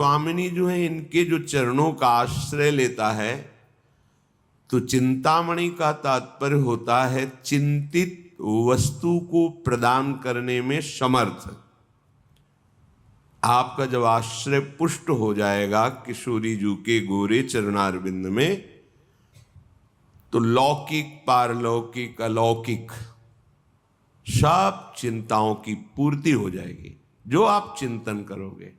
स्वामिनी जो है इनके जो चरणों का आश्रय लेता है तो चिंतामणि का तात्पर्य होता है चिंतित वस्तु को प्रदान करने में समर्थ। आपका जब आश्रय पुष्ट हो जाएगा किशोरी जी के गोरे चरणारविंद में तो लौकिक पारलौकिक अलौकिक सब चिंताओं की पूर्ति हो जाएगी। जो आप चिंतन करोगे,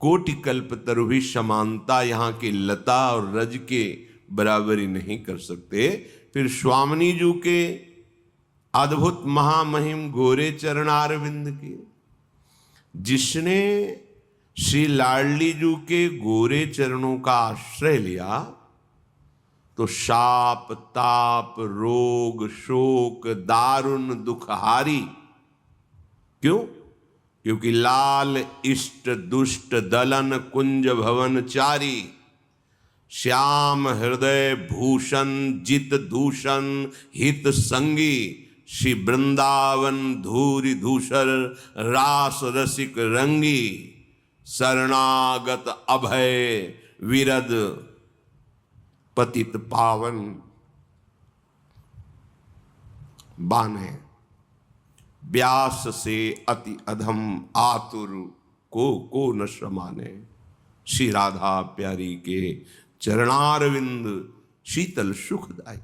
कोटि कल्पतरु भी समानता यहाँ की लता और रज के बराबरी नहीं कर सकते। फिर स्वामिनी जी के अद्भुत महामहिम गोरे चरणारविंद के, जिसने श्री लाडली जी के गोरे चरणों का आश्रय लिया तो शाप ताप रोग शोक दारुण दुखहारी। क्यों? क्योंकि लाल इष्ट दुष्ट दलन कुंज भवन चारी, श्याम हृदय भूषण जित दूषण हित संगी, श्री वृंदावन धूरि धूसर रास रसिक रंगी, शरणागत अभय विरद पतित पावन। बाने व्यास से अति अधम आतुर को न समाने, श्री राधा प्यारी के चरणारविंद शीतल सुखदाई।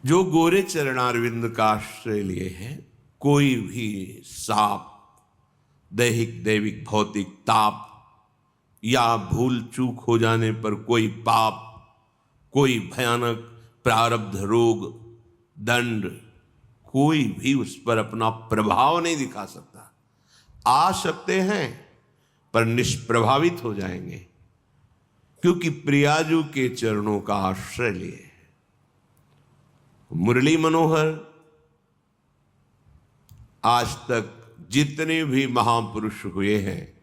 जो गोरे चरणारविंद का आश्रय लिए हैं, कोई भी साप दैहिक दैविक भौतिक ताप या भूल चूक हो जाने पर कोई पाप, कोई भयानक प्रारब्ध रोग दंड, कोई भी उस पर अपना प्रभाव नहीं दिखा सकता। आ सकते हैं पर निष्प्रभावित हो जाएंगे, क्योंकि प्रियाजू के चरणों का आश्रय लिए। मुरली मनोहर आज तक जितने भी महापुरुष हुए हैं,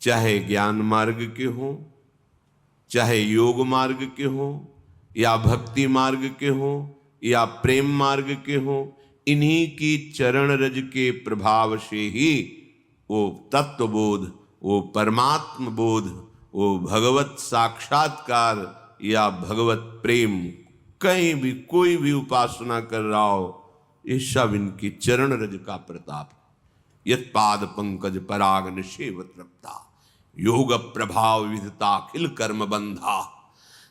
चाहे ज्ञान मार्ग के हों, चाहे योग मार्ग के हों, या भक्ति मार्ग के हों, या प्रेम मार्ग के हों, इन्हीं की चरण रज के प्रभाव से ही वो तत्वबोध, वो परमात्म बोध, वो भगवत साक्षात्कार या भगवत प्रेम, कहीं भी कोई भी उपासना कर रहा हो, ये सब इनकी चरण रज का प्रताप। यत पाद पंकज पराग निषेव तृप्ता, योग प्रभाव विधता अखिल कर्म बंधा।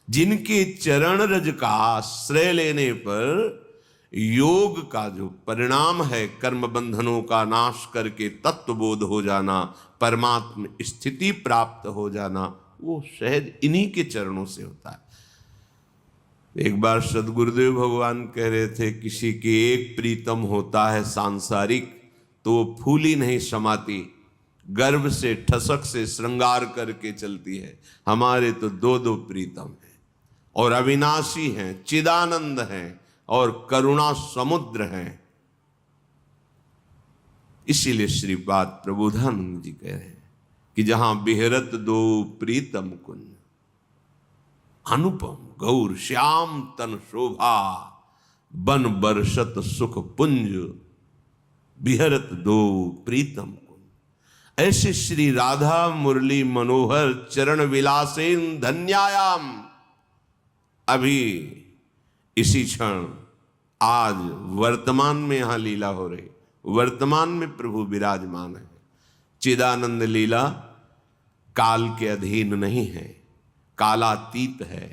जिनके चरण रज का आश्रय लेने पर योग का जो परिणाम है, कर्म बंधनों का नाश करके तत्वबोध हो जाना, परमात्म स्थिति प्राप्त हो जाना, वो सहज इन्हीं के चरणों से होता है। एक बार सदगुरुदेव भगवान कह रहे थे, किसी के एक प्रीतम होता है सांसारिक तो वो फूली नहीं समाती, गर्भ से ठसक से श्रृंगार करके चलती है। हमारे तो दो दो प्रीतम हैं और अविनाशी हैं, चिदानंद हैं और करुणा समुद्र हैं। इसीलिए श्रीपाद प्रबोधानंद जी कह रहे हैं कि जहां बिहरत दो प्रीतम कुंज, अनुपम गौर श्याम तन शोभा, बन बरसत सुख पुंज, बिहरत दो प्रीतम कुंज। ऐसे श्री राधा मुरली मनोहर चरण विलासेन धन्यायाम। अभी इसी क्षण आज वर्तमान में यहां लीला हो रही, वर्तमान में प्रभु विराजमान है। चिदानंद लीला काल के अधीन नहीं है, कालातीत है।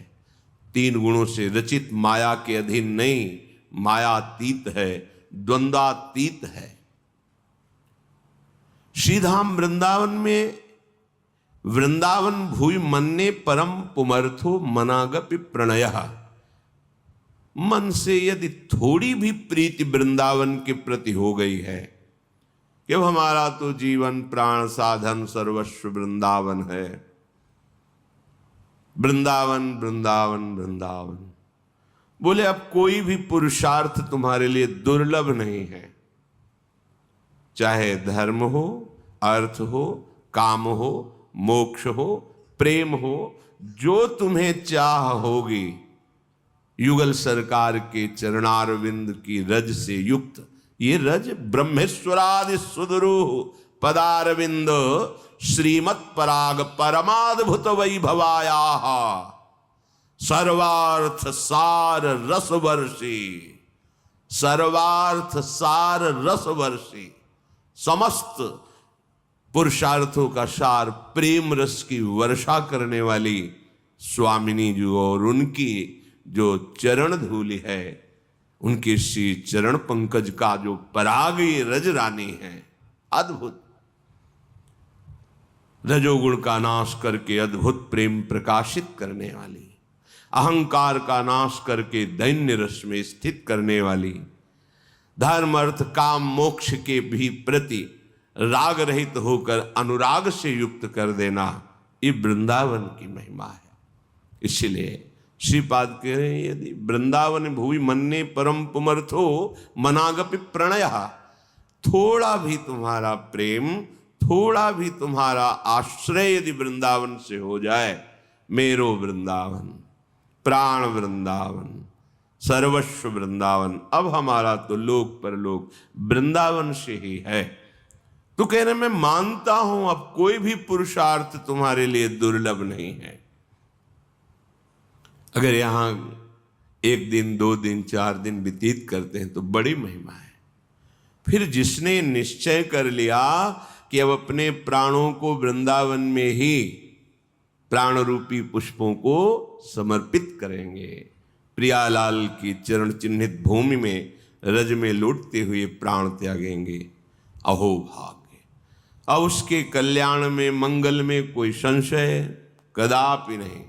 तीन गुणों से रचित माया के अधीन नहीं, मायातीत है, द्वंद्वातीत है। श्रीधाम वृंदावन में वृंदावन भूय मन्ने परम पुमर्थो मनागपि प्रणयः। मन से यदि थोड़ी भी प्रीति वृंदावन के प्रति हो गई है कि हमारा तो जीवन प्राण साधन सर्वस्व वृंदावन है, वृंदावन वृंदावन वृंदावन, बोले अब कोई भी पुरुषार्थ तुम्हारे लिए दुर्लभ नहीं है। चाहे धर्म हो, अर्थ हो, काम हो, मोक्ष हो, प्रेम हो, जो तुम्हें चाह होगी, युगल सरकार के चरणारविंद की रज से युक्त। ये रज ब्रह्मेश्वरादि सुदरूह पदारविंद श्रीमत् पराग परमाद्भुत वैभवाया सर्वार्थ सार रसवर्षी, सर्वार्थ सार रसवर्षी, समस्त पुरुषार्थों का सार प्रेम रस की वर्षा करने वाली स्वामिनी जी और उनकी जो चरण धूलि है, उनके श्री चरण पंकज का जो पराग ये रज रानी है, अद्भुत रजोगुण का नाश करके अद्भुत प्रेम प्रकाशित करने वाली, अहंकार का नाश करके दैन्य रस में स्थित करने वाली, धर्म अर्थ काम मोक्ष के भी प्रति राग रहित होकर अनुराग से युक्त कर देना, ये वृंदावन की महिमा है। इसलिए श्रीपाद कह रहे हैं, यदि वृंदावन भुवि मन्ने परम पुमर्थो मनागपि प्रणय, थोड़ा भी तुम्हारा प्रेम, थोड़ा भी तुम्हारा आश्रय यदि वृंदावन से हो जाए, मेरो वृंदावन, प्राण वृंदावन, सर्वस्व वृंदावन, अब हमारा तो लोक परलोक वृंदावन से ही है। तो कह रहे मैं मानता हूं अब कोई भी पुरुषार्थ तुम्हारे लिए दुर्लभ नहीं है। अगर यहां 1 दिन 2 दिन 4 दिन व्यतीत करते हैं तो बड़ी महिमा है। फिर जिसने निश्चय कर लिया कि अब अपने प्राणों को वृंदावन में ही प्राण रूपी पुष्पों को समर्पित करेंगे, प्रियालाल की चरण चिन्हित भूमि में रज में लौटते हुए प्राण त्यागेंगे, अहो भाग्य। अब उसके कल्याण में मंगल में कोई संशय कदापि नहीं।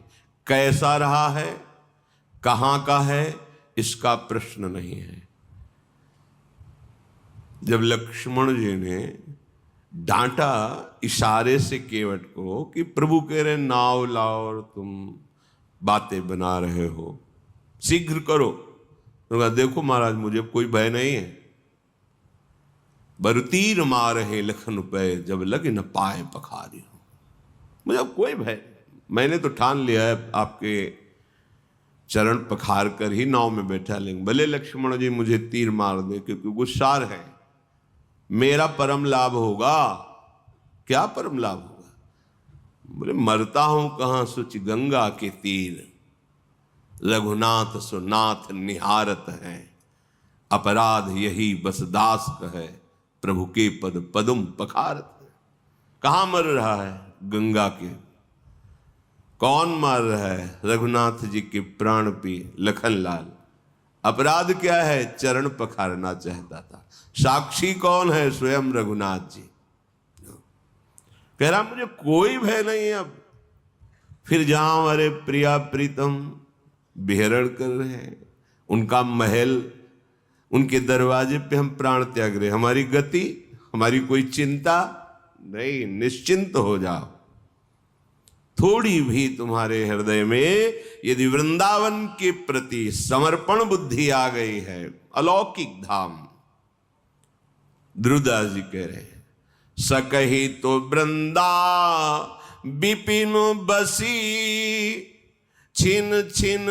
कैसा रहा है, कहाँ का है, इसका प्रश्न नहीं है। जब लक्ष्मण जी ने डांटा इशारे से केवट को कि प्रभु कह रहे नाव लाओ और तुम बातें बना रहे हो, शीघ्र करो, तो कहा देखो महाराज मुझे कोई भय नहीं है, बरुतीर मार रहे लखन पे जब लगे न पाए पखारी हो, मुझे कोई भय, मैंने तो ठान लिया है आपके चरण पखार कर ही नाव में बैठा लेंगे, भले लक्ष्मण जी मुझे तीर मार दे क्योंकि गुस्सार है, मेरा परम लाभ होगा। क्या परम लाभ होगा? बोले मरता हूं कहां सुच गंगा के तीर, रघुनाथ सुनाथ निहारत है, अपराध यही बस दास कहे, प्रभु के पद पदुम पखारत है। कहां मर रहा है? गंगा के। कौन मार रहा है? रघुनाथ जी के प्राण पी लखनलाल। अपराध क्या है? चरण पखारना चाहता था। साक्षी कौन है? स्वयं रघुनाथ जी। कह रहा मुझे कोई भय नहीं अब। फिर जहां हमारे प्रिया प्रीतम विहरण कर रहे हैं, उनका महल, उनके दरवाजे पे हम प्राण त्याग रहे, हमारी गति, हमारी कोई चिंता नहीं, निश्चिंत हो जाओ। थोड़ी भी तुम्हारे हृदय में यदि वृंदावन के प्रति समर्पण बुद्धि आ गई है, अलौकिक धाम। ध्रुवदास जी कह रहे हैं सकही तो वृंदा विपिन बसी, छिन छिन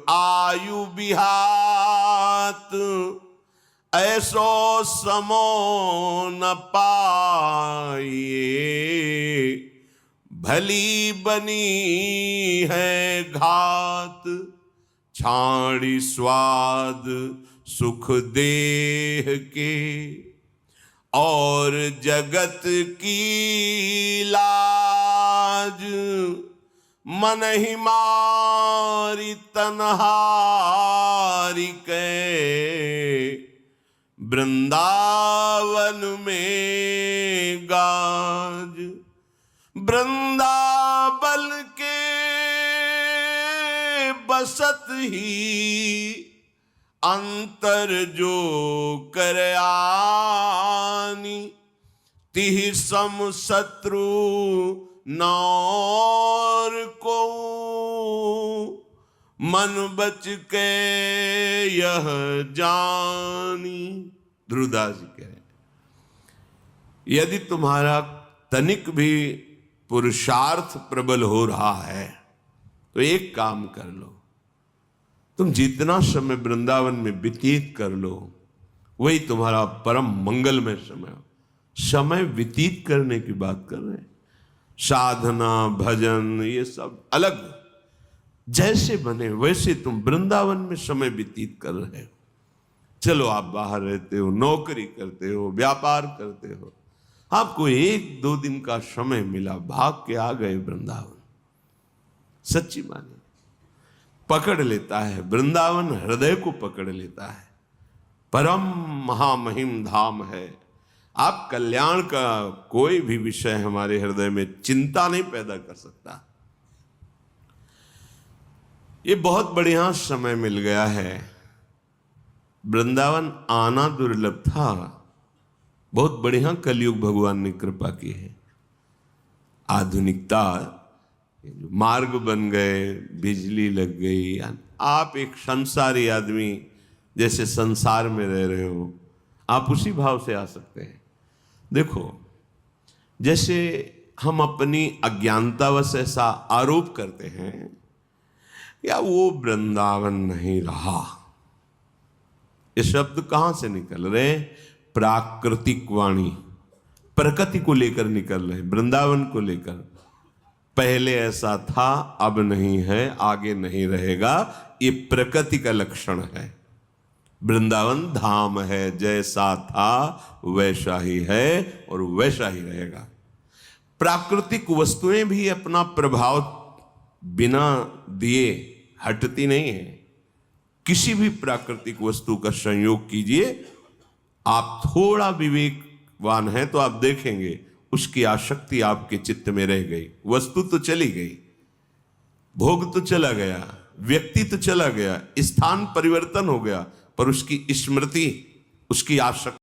आयु बिहात, ऐसो समो न पाइए, भली बनी है घात, छाड़ी स्वाद सुख देह के, और जगत की लाज, मन ही मारी तन्हारी के, वृंदावन में गाज, वृंदावन के बसत ही, अंतर जो कर आनी, तिह सम शत्रु नौर को, मन बच के यह जानी। ध्रुवदास जी कह रहे हैं यदि तुम्हारा तनिक भी पुरुषार्थ प्रबल हो रहा है तो एक काम कर लो, तुम जितना समय वृंदावन में व्यतीत कर लो वही तुम्हारा परम मंगलमय समय, समय व्यतीत करने की बात कर रहे हैं। साधना भजन ये सब अलग, जैसे बने वैसे तुम वृंदावन में समय व्यतीत कर रहे हो। चलो आप बाहर रहते हो, नौकरी करते हो, व्यापार करते हो, आपको 1-2 दिन का समय मिला, भाग के आ गए वृंदावन। सच्ची माने पकड़ लेता है वृंदावन, हृदय को पकड़ लेता है। परम महामहिम धाम है। आप कल्याण का कोई भी विषय हमारे हृदय में चिंता नहीं पैदा कर सकता। ये बहुत बढ़िया समय मिल गया है। वृंदावन आना दुर्लभ था, बहुत बढ़िया कलयुग भगवान ने कृपा की है। आधुनिकता, मार्ग बन गए, बिजली लग गई, आप एक संसारी आदमी जैसे संसार में रह रहे हो, आप उसी भाव से आ सकते हैं। देखो, जैसे हम अपनी अज्ञानतावश ऐसा आरोप करते हैं या वो वृंदावन नहीं रहा, ये शब्द कहां से निकल रहे? प्राकृतिक वाणी, प्रकृति को लेकर निकल रहे, वृंदावन को लेकर। पहले ऐसा था, अब नहीं है, आगे नहीं रहेगा, ये प्रकृति का लक्षण है। वृंदावन धाम है, जैसा था वैसा ही है और वैसा ही रहेगा। प्राकृतिक वस्तुएं भी अपना प्रभाव बिना दिए हटती नहीं है। किसी भी प्राकृतिक वस्तु का संयोग कीजिए, आप थोड़ा विवेकवान हैं तो आप देखेंगे उसकी आसक्ति आपके चित्त में रह गई। वस्तु तो चली गई, भोग तो चला गया, व्यक्ति तो चला गया, स्थान परिवर्तन हो गया, पर उसकी स्मृति, उसकी आसक्ति